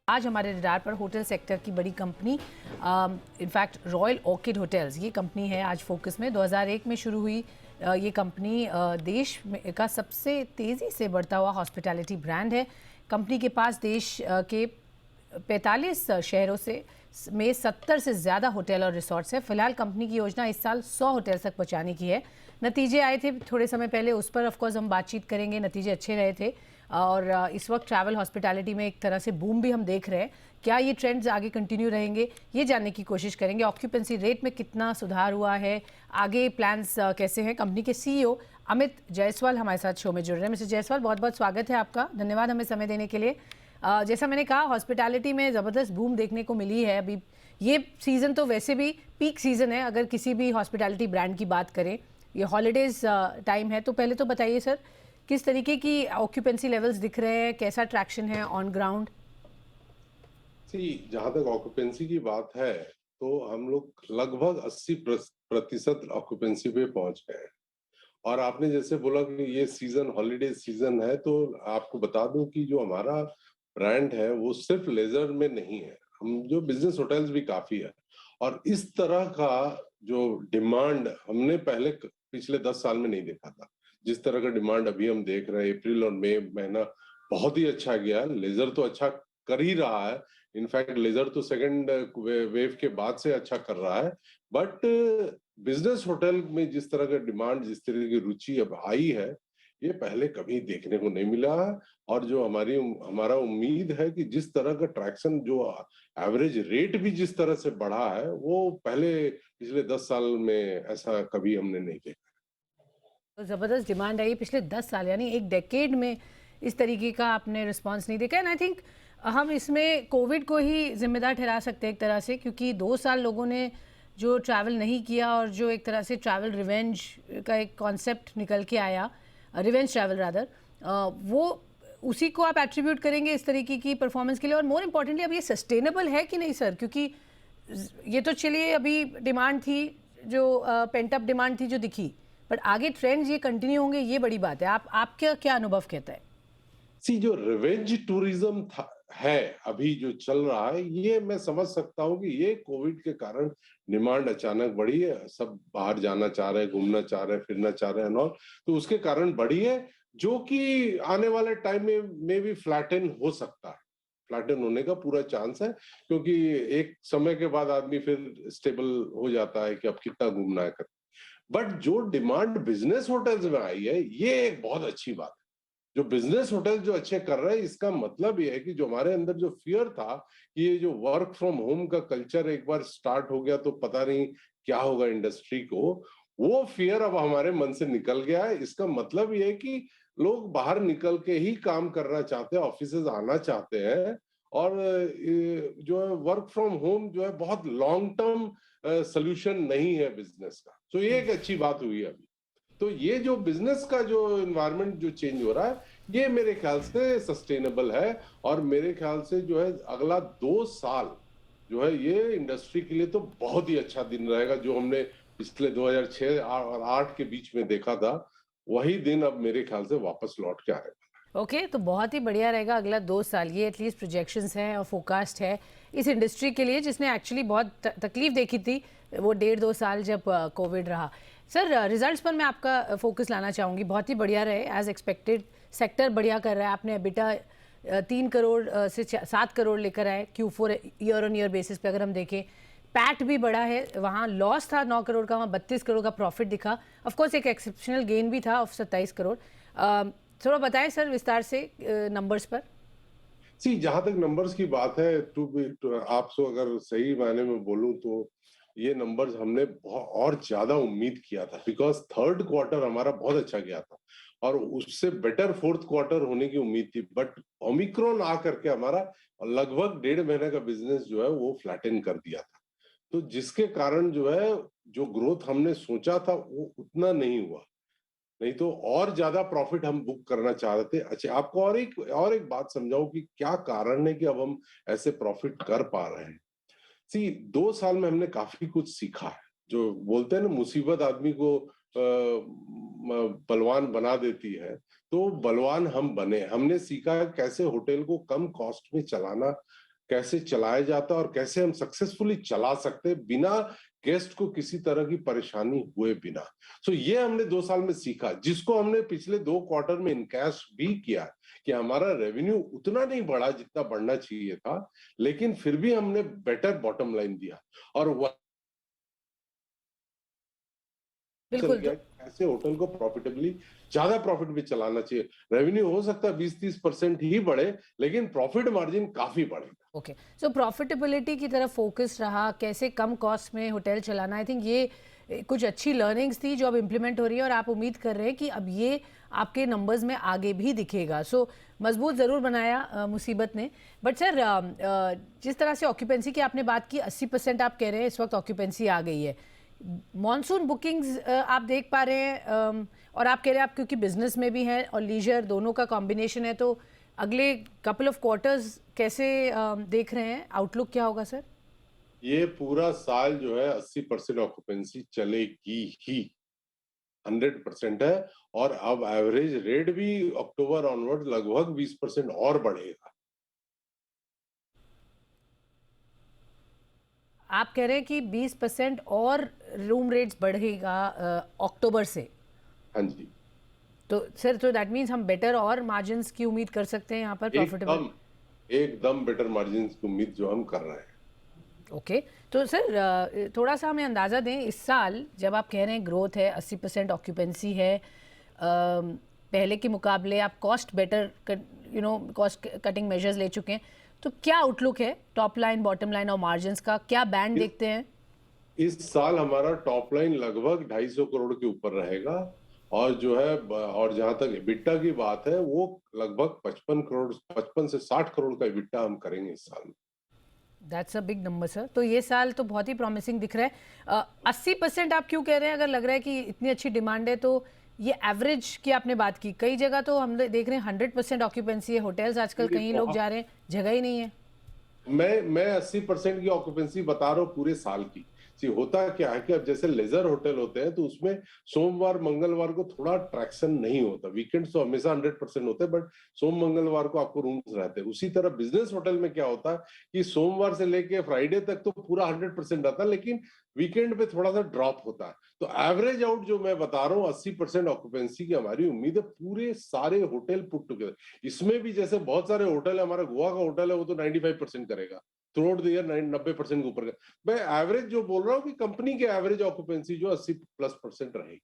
आज हमारे रडार पर होटल सेक्टर की बड़ी company in fact royal orchid hotels ये कंपनी है आज फोकस में। 2001 में शुरू हुई ये कंपनी देश में का सबसे तेज़ी से बढ़ता हुआ हॉस्पिटैलिटी ब्रांड है। कंपनी के पास देश के 45 शहरों से में 70 से ज़्यादा होटल और रिसोर्ट्स है। फिलहाल कंपनी की योजना इस साल 100 होटल तक पहुंचाने की है। नतीजे आए थे थोड़े समय पहले, उस पर ऑफकोर्स हम बातचीत करेंगे। नतीजे अच्छे रहे थे और इस वक्त ट्रैवल हॉस्पिटैलिटी में एक तरह से बूम भी हम देख रहे हैं। क्या ये ट्रेंड्स आगे कंटिन्यू रहेंगे, ये जानने की कोशिश करेंगे। ऑक्यूपेंसी रेट में कितना सुधार हुआ है, आगे प्लान्स कैसे हैं। कंपनी के सीईओ अमित जायसवाल हमारे साथ शो में जुड़ रहे हैं। मिस्टर जायसवाल, बहुत बहुत स्वागत है आपका, धन्यवाद हमें समय देने के लिए। जैसा मैंने कहा, हॉस्पिटैलिटी में ज़बरदस्त बूम देखने को मिली है। अभी ये सीज़न तो वैसे भी पीक सीज़न है अगर किसी भी हॉस्पिटैलिटी ब्रांड की बात करें। ये हॉलीडेज़ टाइम है, तो पहले तो बताइए सर, किस तरीके की ऑक्यूपेंसी लेवल्स दिख रहे हैं, कैसा ट्रैक्शन है ऑन ग्राउंड? जहां तक ऑक्यूपेंसी की बात है तो हम लोग लगभग 80% ऑक्यूपेंसी पे पहुंच गए हैं। और आपने जैसे बोला कि ये सीजन हॉलीडे सीजन है, तो आपको बता दूं कि जो हमारा ब्रांड है वो सिर्फ लेजर में नहीं है, हम जो बिजनेस होटल्स भी काफी है। और इस तरह का जो डिमांड हमने पहले पिछले 10 साल में नहीं देखा था। जिस तरह का डिमांड अभी हम देख रहे हैं, अप्रैल और मई महीना बहुत ही अच्छा गया। लेजर तो अच्छा कर ही रहा है, इनफैक्ट लेजर तो सेकंड वेव के बाद से अच्छा कर रहा है। बट बिजनेस होटल में जिस तरह का डिमांड, जिस तरह की रुचि अब आई है, ये पहले कभी देखने को नहीं मिला है। और जो हमारा उम्मीद है कि जिस तरह का ट्रैक्शन, जो एवरेज रेट भी जिस तरह से बढ़ा है, वो पहले पिछले 10 साल में ऐसा कभी हमने नहीं देखा। तो ज़बरदस्त डिमांड आई पिछले 10 साल, यानी एक डेकेड में इस तरीके का आपने रिस्पांस नहीं देखा। एंड आई थिंक हम इसमें कोविड को ही जिम्मेदार ठहरा सकते हैं एक तरह से, क्योंकि 2 साल लोगों ने जो ट्रैवल नहीं किया और जो एक तरह से ट्रैवल रिवेंज का एक कॉन्सेप्ट निकल के आया, रिवेंज ट्रैवल रादर, वो उसी को आप एट्रीब्यूट करेंगे इस तरीके की परफॉर्मेंस के लिए। और मोर इम्पोर्टेंटली, अब ये सस्टेनेबल है कि नहीं सर? क्योंकि ये तो चलिए अभी डिमांड थी, जो पेंट अप डिमांड थी जो दिखी, बट आगे ट्रेंड्स ये कंटिन्यू होंगे, ये बड़ी बात है। आपका क्या अनुभव कहता है? जो रिवेंज टूरिज्म था है अभी जो चल रहा है, ये मैं समझ सकता हूँ कि ये कोविड के कारण डिमांड अचानक बढ़ी है। सब बाहर जाना चाह रहे हैं, घूमना चाह रहे हैं, फिरना चाह रहे हैं और तो उसके कारण बढ़ी है, जो कि आने वाले टाइम में भी फ्लैटन हो सकता है। फ्लैटन होने का पूरा चांस है, क्योंकि एक समय के बाद आदमी फिर स्टेबल हो जाता है कि अब कितना घूमना है। बट जो डिमांड बिजनेस होटल्स में आई है, ये एक बहुत अच्छी बात है। जो बिजनेस होटल जो अच्छे कर रहे हैं, इसका मतलब ये है कि जो हमारे अंदर जो फियर था कि ये जो वर्क फ्रॉम होम का कल्चर एक बार स्टार्ट हो गया तो पता नहीं क्या होगा इंडस्ट्री को, वो फियर अब हमारे मन से निकल गया है। इसका मतलब ये है कि लोग बाहर निकल के ही काम करना चाहते हैं, ऑफिसेज आना चाहते हैं। और जो है वर्क फ्रॉम होम जो है बहुत लॉन्ग टर्म सोल्यूशन नहीं है बिजनेस का। तो ये एक अच्छी बात हुई है अभी। तो ये जो बिजनेस का जो इन्वायरमेंट जो चेंज हो रहा है, ये मेरे ख्याल से सस्टेनेबल है। और मेरे ख्याल से जो है अगला 2 साल जो है ये इंडस्ट्री के लिए तो बहुत ही अच्छा दिन रहेगा। जो हमने पिछले 2006 और 8 के बीच में देखा था, वही दिन अब मेरे ख्याल से वापस लौट के आएगा। ओके, तो बहुत ही बढ़िया रहेगा अगला 2 साल। ये एटलीस्ट प्रोजेक्शंस हैं और फोकास्ट है इस इंडस्ट्री के लिए, जिसने एक्चुअली बहुत तकलीफ देखी थी वो 1.5-2 साल जब कोविड रहा। सर, रिजल्ट्स पर मैं आपका फोकस लाना चाहूँगी। बहुत ही बढ़िया रहे एज एक्सपेक्टेड, सेक्टर बढ़िया कर रहा है। आपने एबिटा 3 करोड़ से 7 करोड़ लेकर आए Q4 year on year basis पे। अगर हम देखें, पैट भी बढ़ा है, वहाँ लॉस था 9 करोड़ का, वहाँ 32 करोड़ का प्रॉफिट दिखा। ऑफकोर्स एक एक्सेप्शनल गेन भी था ऑफ 27 करोड़। थोड़ा बताएं सर विस्तार से नंबर्स पर। जहां तक नंबर्स की बात है, आपसे अगर सही मायने में बोलूं तो ये नंबर्स हमने बहुत और ज्यादा उम्मीद किया था, बिकॉज थर्ड क्वार्टर हमारा बहुत अच्छा गया था और उससे बेटर फोर्थ क्वार्टर होने की उम्मीद थी। बट ओमिक्रॉन आकर के हमारा लगभग 1.5 महीने का बिजनेस जो है वो फ्लैटन कर दिया था। तो जिसके कारण जो है, जो ग्रोथ हमने सोचा था वो उतना नहीं हुआ। नहीं तो और ज्यादा प्रॉफिट हम बुक करना चाह रहे थे। अच्छा, आपको और एक बात समझाऊं कि क्या कारण है कि अब हम ऐसे प्रॉफिट कर पा रहे हैं। 2 साल में हमने काफी कुछ सीखा है। जो बोलते हैं ना, मुसीबत आदमी को बलवान बना देती है, तो बलवान हम बने। हमने सीखा है कैसे होटल को कम कॉस्ट में चलाना कैसे चलाया जाता है और कैसे हम सक्सेसफुली चला सकते हैं बिना गेस्ट को किसी तरह की परेशानी हुए बिना। सो ये हमने 2 साल में सीखा, जिसको हमने पिछले 2 क्वार्टर में इनकैश भी किया कि हमारा रेवेन्यू उतना नहीं बढ़ा जितना बढ़ना चाहिए था, लेकिन फिर भी हमने बेटर बॉटम लाइन दिया और बिल्कुल। गया ऐसे होटल को प्रॉफिटेबली ज्यादा प्रॉफिट भी चलाना चाहिए। रेवेन्यू हो सकता है 20-30% ही बढ़े, लेकिन प्रॉफिट मार्जिन काफी बढ़ेगा। ओके, सो प्रॉफिटेबिलिटी की तरफ फोकस रहा, कैसे कम कॉस्ट में होटल चलाना। आई थिंक ये कुछ अच्छी लर्निंग्स थी जो अब इम्प्लीमेंट हो रही है और आप उम्मीद कर रहे हैं कि अब ये आपके नंबर्स में आगे भी दिखेगा। सो मजबूत ज़रूर बनाया मुसीबत ने। बट सर, जिस तरह से ऑक्यूपेंसी की आपने बात की, 80% आप कह रहे हैं इस वक्त ऑक्यूपेंसी आ गई है। मॉनसून बुकिंग्स आप देख पा रहे हैं, और आप कह रहे हैं आप क्योंकि बिजनेस में भी हैं और लीजर दोनों का कॉम्बिनेशन है, तो अगले कपल ऑफ क्वार्टर्स कैसे देख रहे हैं? आउटलुक क्या होगा सर? ये पूरा साल जो है 80% ऑक्यूपेंसी चलेगी ही, 100% है। और अब एवरेज रेट भी अक्टूबर ऑनवर्ड लगभग 20% और बढ़ेगा। आप कह रहे हैं कि 20% और रूम रेट्स बढ़ेगा अक्टूबर से? हाँ जी, तो सर, तो दैट मीन्स हम बेटर और मार्जिन्स की उम्मीद कर सकते हैं यहाँ पर, प्रॉफिटेबल? एकदम एकदम बेटर मार्जिन की उम्मीद जो हम कर रहे हैं। ओके, तो सर थोड़ा सा हमें अंदाज़ा दें, इस साल जब आप कह रहे हैं ग्रोथ है, 80% ऑक्यूपेंसी है, पहले के मुकाबले आप cost better cost cutting measures ले चुके हैं, तो क्या आउटलुक है टॉप लाइन, बॉटम लाइन और मार्जिन्स का? क्या बैंड देखते हैं? इस साल हमारा टॉप लाइन लगभग 250 करोड़ के ऊपर रहेगा, और जो है और जहां तक EBITDA की बात है, वो लगभग 55 से 60 करोड़ का EBITDA हम करेंगे इस साल में। That's a big number sir. तो ये साल तो बहुत ही प्रॉमिसिंग दिख रहा है। 80% आप क्यों कह रहे हैं? अगर लग रहा है कि इतनी अच्छी डिमांड है, तो ये एवरेज की आपने बात की, कई जगह तो हम देख रहे हैं 100% ऑक्यूपेंसी है होटल्स आजकल, कहीं लोग जा रहे हैं, जगह ही नहीं है। मैं 80% की ऑक्यूपेंसी बता रहा हूँ पूरे साल की। सी होता क्या है कि अब जैसे लेजर होटल होते हैं तो उसमें सोमवार मंगलवार को थोड़ा ट्रैक्शन नहीं होता, वीकेंड्स तो हमेशा 100% होते हैं, बट सोम मंगलवार को आपको रूम्स रहते हैं। उसी तरह बिजनेस होटल में क्या होता है कि सोमवार से लेके फ्राइडे तक तो पूरा 100% रहता है, लेकिन वीकेंड पे थोड़ा सा ड्रॉप होता है। तो एवरेज आउट जो मैं बता रहा हूँ 80% ऑक्यूपेंसी की हमारी उम्मीद है पूरे सारे होटल पुट टुगेदर। इसमें भी जैसे बहुत सारे होटल है, हमारा गोवा का होटल है वो तो 95% करेगा थ्रू आउट द ईयर, 90% के ऊपर का। मैं एवरेज जो बोल रहा हूँ कि कंपनी के एवरेज ऑक्यूपेंसी जो 80+% रहेगी।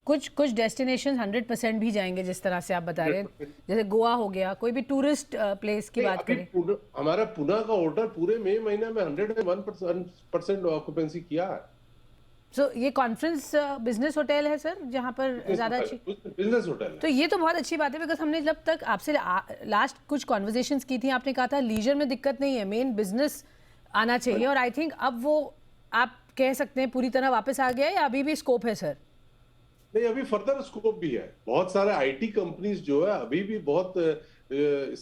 कुछ डेस्टिनेशन 100% भी जाएंगे जिस तरह से आप बता रहे हैं, जैसे गोवा हो गया, कोई भी टूरिस्ट प्लेस की बात अभी करें। हमारा पुणे का होटल पूरे मई महीने में 101% ऑक्यूपेंसी किया है। सो ये कॉन्फ्रेंस बिजनेस होटल है सर, जहाँ पर ज़्यादा अच्छी? बिजनेस होटल है। तो ये तो बहुत अच्छी बात है, बिकॉज हमने जब तक आपसे लास्ट कुछ कॉन्वर्जेशंस की थी, आपने कहा था लीजर में दिक्कत नहीं है, मेन बिजनेस आना चाहिए, और आई थिंक अब वो आप कह सकते हैं पूरी तरह वापस आ गया है, या अभी भी स्कोप है सर? नहीं, अभी फर्दर स्कोप भी है। बहुत सारे आईटी कंपनीज जो है अभी भी बहुत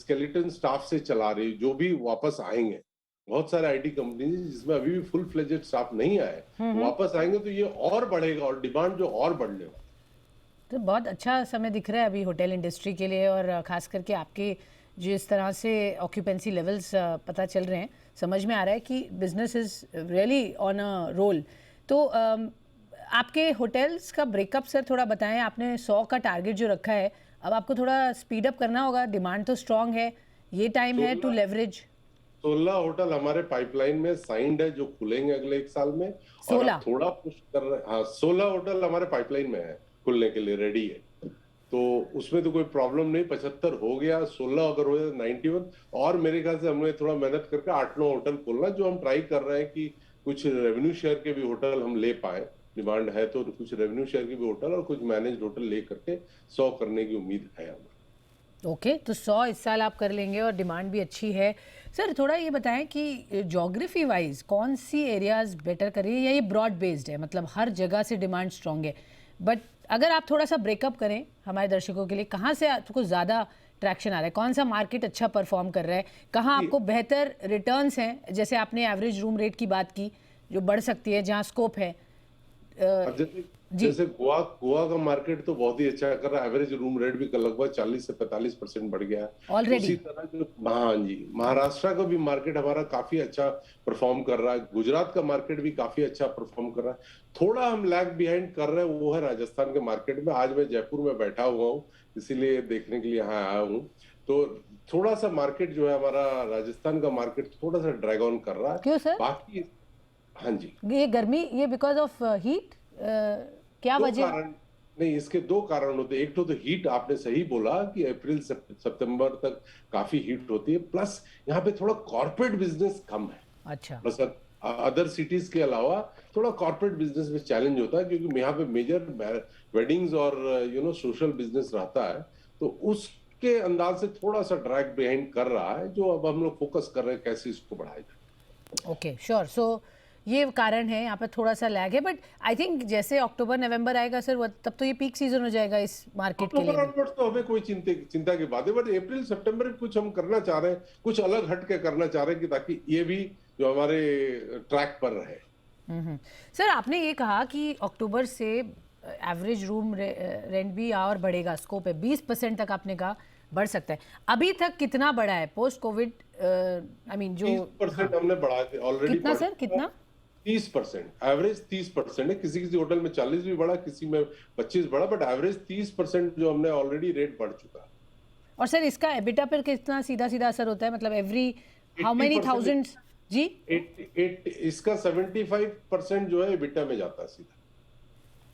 स्केलेटन स्टाफ से चला रही, जो भी वापस आएंगे। बहुत सारे आईटी कंपनीज जिसमें अभी भी फुल फ्लेजेड स्टाफ नहीं आए, वापस आएंगे तो ये और बढ़ेगा और डिमांड जो और बढ़ने वाली। तो बहुत अच्छा समय दिख रहा है अभी होटल इंडस्ट्री के लिए, और खास करके आपके जिस तरह से ऑक्यूपेंसी लेवल्स पता चल रहे हैं, समझ में आ रहा है कि business is really on a roll. तो आपके होटल्स का ब्रेकअप सर थोड़ा बताएं। आपने 100 का टारगेट जो रखा है, अब आपको थोड़ा स्पीड अप करना होगा, डिमांड तो स्ट्रांग है, ये टाइम है टू लेवरेज। 16 होटल हमारे पाइपलाइन में साइंड है जो खुलेंगे अगले 1 साल में, और अब 16? थोड़ा पुश कर रहे हैं। हाँ, 16 होटल हमारे पाइपलाइन में है, खुलने के लिए रेडी है। तो उसमें तो कोई प्रॉब्लम नहीं, 75 हो गया, 16 अगर हो जाए 91, और मेरे ख्याल से हमने थोड़ा मेहनत करके 8-9 होटल खोलना, जो हम ट्राई कर रहे हैं कि कुछ रेवेन्यू शेयर के भी होटल हम ले पाए। डिमांड है तो कुछ रेवेन्यू शेयर के भी होटल और कुछ मैनेज होटल ले करके 100 करने की उम्मीद है हमें। ओके, तो 100 इस साल आप कर लेंगे और डिमांड भी अच्छी है। सर थोड़ा ये बताएं कि जोग्राफी वाइज कौन सी एरियाज बेटर कर रही है, या ये ब्रॉड बेस्ड है, मतलब हर जगह से डिमांड स्ट्रांग है? बट अगर आप थोड़ा सा ब्रेकअप करें हमारे दर्शकों के लिए, कहाँ से आपको ज़्यादा ट्रैक्शन आ रहा है, कौन सा मार्केट अच्छा परफॉर्म कर रहा है, कहाँ आपको बेहतर रिटर्न्स हैं? जैसे आपने एवरेज रूम रेट की बात की जो बढ़ सकती है, जहाँ स्कोप है। अब जैसे जी। जैसे गोवा गोवा का मार्केट तो बहुत ही अच्छा कर रहा है, एवरेज रूम रेट भी लगभग 40 से 45% बढ़ गया है। ऑलरेडी। उसी तरह जो, हाँ जी, महाराष्ट्र का भी मार्केट हमारा काफी अच्छा परफॉर्म कर रहा है, गुजरात का मार्केट भी काफी अच्छा परफॉर्म कर रहा है। थोड़ा हम लैग बिहाइंड कर रहे हैं वो है राजस्थान के मार्केट में। आज मैं जयपुर में बैठा हुआ हूँ, इसीलिए देखने के लिए यहाँ आया हूँ। तो थोड़ा सा मार्केट जो है हमारा, राजस्थान का मार्केट थोड़ा सा ड्रैग ऑन कर रहा है। क्यों सर? बाकी, हाँ जी, ये गर्मी, ये बिकॉज ऑफ हीट, क्या दो वजह? कारण, नहीं इसके दो कारण होते हैं। एक तो हीट, आपने सही बोला कि अप्रैल से सितंबर तक काफी हीट होती है, प्लस यहाँ पे थोड़ा कॉर्पोरेट बिजनेस कम है। अच्छा। प्लस अदर सिटीज के अलावा थोड़ा कॉर्पोरेट बिजनेस में चैलेंज होता है, क्योंकि यहाँ पे मेजर वेडिंग्स और सोशल बिजनेस रहता है। तो उसके अंदाज से थोड़ा सा ड्रैग बिहाइंड कर रहा है, जो अब हम लोग फोकस कर रहे हैं कैसे इसको बढ़ाया जाए। Okay, sure. सो ये कारण है, यहाँ पर थोड़ा सा लैग है, बट आई थिंक जैसे अक्टूबर नवंबर आएगा सर, तब तो ये पीक सीजन हो जाएगा इस मार्केट के लिए अक्टूबर भी। ऑनवर्ड्स तो हमें कोई चिंता की बात है, बट अप्रैल सितंबर में कुछ हम करना चाह रहे हैं, कुछ अलग हट के करना चाह रहे हैं, कि ताकि ये भी जो हमारे ट्रैक पर रहे। सर, आपने ये कहा कि अक्टूबर से एवरेज रूम रेंट भी और बढ़ेगा, स्कोप है 20% तक, आपने कहा बढ़ सकता है। अभी तक कितना बढ़ा है पोस्ट कोविड? आई मीन जो 30% हमने बढ़ा के ऑलरेडी कितना बढ़ सर, चुका है। कितना? 30%, एवरेज 30% है। किसी किसी होटल में 40 भी बढ़ा, किसी में 25 बढ़ा, बट एवरेज 30% जो हमने ऑलरेडी रेट बढ़ चुका है। और सर इसका एबिटा पर कितना सीधा सीधा असर होता है, मतलब एवरी हाउ मेनी 80%, थाउजेंड? जी। इसका 75% जो है EBITDA में जाता है सीधा।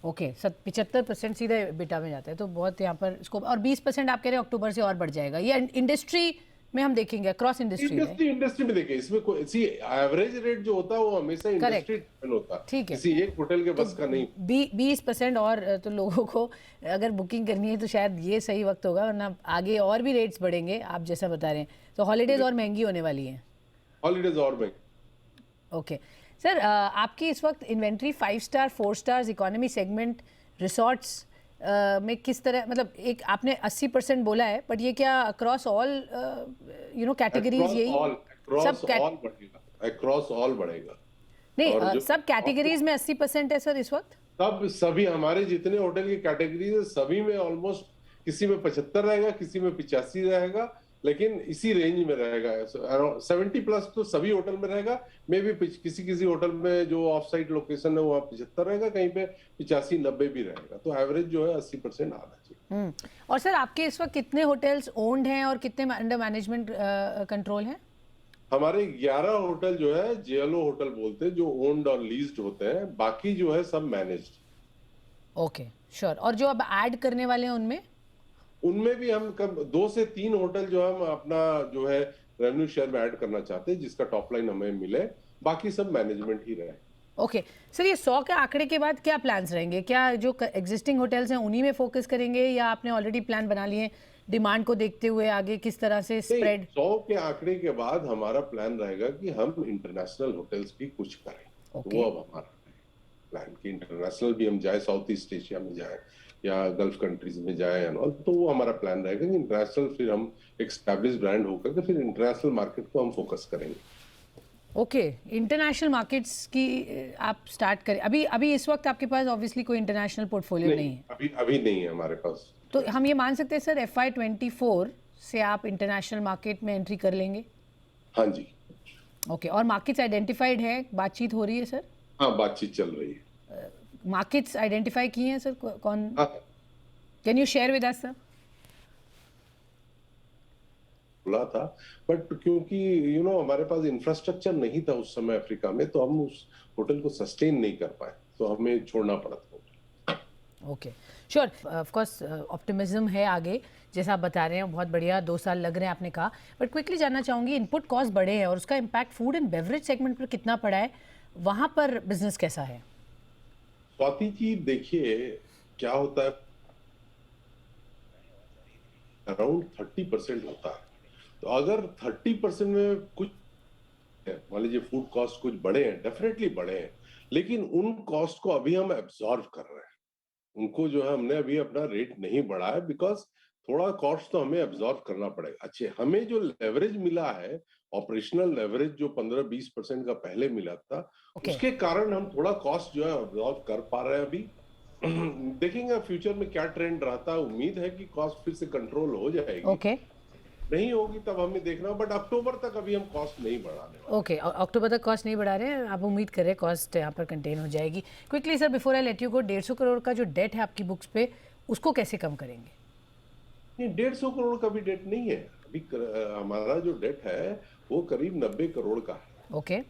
ओके, 75% सीधे एबिटा में जाता है, तो बहुत यहाँ पर स्कोप। और 20% आप कह रहे हैं अक्टूबर से और बढ़ जाएगा, ये इंडस्ट्री में हम देखेंगे, क्रॉस इंडस्ट्री है। इंडस्ट्री में देखिए, इसमें कोई सी एवरेज रेट जो होता है वो हमेशा इंडस्ट्री करेक्ट, डिपेंड होता है, ठीक है। किसी एक होटल के तो बस का नहीं। 20% और तो लोगों को अगर बुकिंग करनी है तो शायद ये सही वक्त होगा, वरना आगे और भी रेट्स बढ़ेंगे आप जैसा बता रहे हैं, तो हॉलीडेज और महंगी होने वाली हैं। हॉलीडेज और में ओके सर, आपकी इस वक्त inventory 5 star, 4 stars, economy segment, resorts में किस तरह, मतलब एक आपने 80% बोला है, बट ये क्या अक्रॉस ऑल कैटेगरीज, यही सब अक्रॉस ऑल बढ़ेगा। नहीं, और जो सब कैटेगरीज में 80% है सर इस वक्त? सब सभी हमारे जितने होटल की कैटेगरीज है सभी में ऑलमोस्ट, किसी में 75 रहेगा, किसी में 85 रहेगा, लेकिन इसी रेंज में रहेगा। 70+ तो सभी होटल में रहेगा। मे भी किसी किसी होटल में जो ऑफ साइट लोकेशन है वहाँ 75 रहेगा, कहीं पे 85-90 भी रहेगा। तो एवरेज जो है 80% आना चाहिए। और सर आपके इस वक्त कितने होटल्स ओन्ड हैं और कितने अंडर मैनेजमेंट कंट्रोल हैं? हमारे 11 होटल जो है जेएलओ होटल बोलते हैं, जो ओन्ड और लीज्ड होते हैं, बाकी जो है सब मैनेज्ड। Okay, sure. और जो अब ऐड करने वाले हैं उनमें? उनमें भी हम कब 2 से 3 होटल जो हम अपना जो है रेवेन्यू शेयर में ऐड करना चाहते हैं, जिसका टॉप लाइन हमें मिले, बाकी सब मैनेजमेंट ही रहे। ओके सर, ये 100 के आंकड़े के बाद क्या प्लान्स रहेंगे? क्या जो एग्जिस्टिंग होटल्स हैं उन्हीं में फोकस करेंगे, या आपने ऑलरेडी प्लान बना लिए डिमांड को देखते हुए आगे किस तरह से स्प्रेड? 100 के आंकड़े के बाद हमारा प्लान रहेगा कि हम इंटरनेशनल होटल्स भी कुछ करें। Okay. वो अब हमारा प्लान कि इंटरनेशनल भी हम जाए, साउथ ईस्ट एशिया में जाए या गल्फ कंट्रीज में जाए एंड ऑल। तो वो हमारा प्लान रहेगा कि इंटरनेशनल, फिर हम एक एस्टैब्लिश ब्रांड होकर के फिर इंटरनेशनल मार्केट को हम फोकस करेंगे। ओके, इंटरनेशनल मार्केट्स की आप स्टार्ट करें। अभी अभी इस वक्त आपके पास ऑब्वियसली कोई इंटरनेशनल पोर्टफोलियो नहीं है। अभी नहीं है हमारे पास। तो हम ये मान सकते हैं सर FY24 से आप इंटरनेशनल मार्केट में एंट्री कर लेंगे? हाँ जी। ओके, और मार्केट्स आइडेंटिफाइड है, बातचीत हो रही है सर? हाँ, बातचीत चल रही है। मार्केट्स आइडेंटिफाई किए हैं सर, कौन? हाँ, can you share with us sir? बोला था, बट क्योंकि हमारे पास इंफ्रास्ट्रक्चर नहीं था उस समय अफ्रीका में, तो हम उस होटल को सस्टेन नहीं कर पाए, तो हमें छोड़ना पड़ा था। Okay, sure. Of course optimism है आगे, जैसा आप बता रहे हैं, बहुत बढ़िया। 2 साल लग रहे हैं आपने कहा, बट क्विकली जानना चाहूँगी, इनपुट कॉस्ट बढ़े हैं और उसका impact food and beverage segment पर कितना पड़ा है, वहाँ पर बिजनेस कैसा है? स्वाति जी देखिए, क्या होता है, अराउंड 30% होता है। तो अगर 30% में कुछ, मान लीजिए फूड कॉस्ट कुछ बढ़े हैं, डेफिनेटली बढ़े हैं, लेकिन उन कॉस्ट को अभी हम एब्जॉर्व कर रहे हैं। उनको जो है हमने अभी अपना रेट नहीं बढ़ाया, बिकॉज थोड़ा कॉस्ट तो हमें एब्जॉर्व करना पड़ेगा। अच्छे, हमें जो लेवरेज मिला है, ऑपरेशनल लेवरेज जो 15-20% का पहले मिला था, Okay. उसके कारण हम थोड़ा कॉस्ट जो है एब्जॉर्व कर पा रहे हैं अभी। देखेंगे फ्यूचर में क्या ट्रेंड रहता है। उम्मीद है कि कॉस्ट फिर से कंट्रोल हो जाएगी। ओके नहीं होगी तब हमें देखना, बट अक्टूबर तक अभी हम कॉस्ट नहीं बढ़ाने वाले। ओके, अक्टूबर तक कॉस्ट नहीं बढ़ा रहे हैं आप, उम्मीद कर रहे हैं कॉस्ट यहाँ पर कंटेन हो जाएगी। Quickly sir, before I let you go, 150 crore का जो डेट है आपकी बुक्स पे, उसको कैसे कम करेंगे? नहीं, 150 करोड़ का भी डेट नहीं है अभी। हमारा जो डेट है वो करीब 90 करोड़ का है। Okay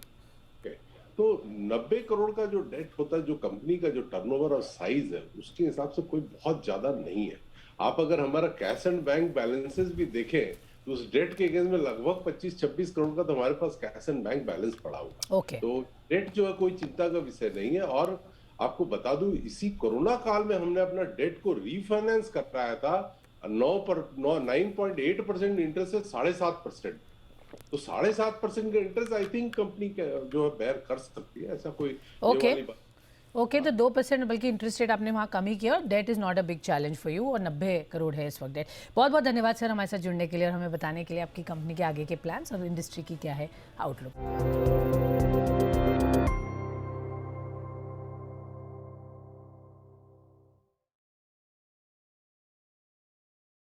Okay? तो 90 करोड़ का जो डेट होता है, जो कंपनी का जो टर्नओवर और साइज है, उसके हिसाब से कोई बहुत ज्यादा नहीं है। आप अगर हमारा कैश एंड बैंक बैलेंसेस भी देखें तो उस डेट के अगेंस्ट में लगभग 25-26 करोड़ का तो हमारे पास कैश एंड बैंक बैलेंस पड़ा हुआ। ओके तो डेट जो है कोई चिंता का विषय नहीं है। और आपको बता दूं, इसी कोरोना काल में हमने अपना डेट को रीफाइनेंस कराया था 9.8% इंटरेस्ट से 7.5%। तो 7.5% का इंटरेस्ट आई थिंक कंपनी जो है बेयर कर सकती है, ऐसा कोई ये ओके वाली बात। ओके, तो 2% बल्कि इंटरेस्ट रेट आपने वहाँ कम ही किया और that is not a big challenge for you, और 90 करोड़ है इस वक्त डेट। बहुत बहुत धन्यवाद सर हमारे साथ जुड़ने के लिए और हमें बताने के लिए आपकी कंपनी के आगे के प्लान्स और इंडस्ट्री की क्या है आउटलुक।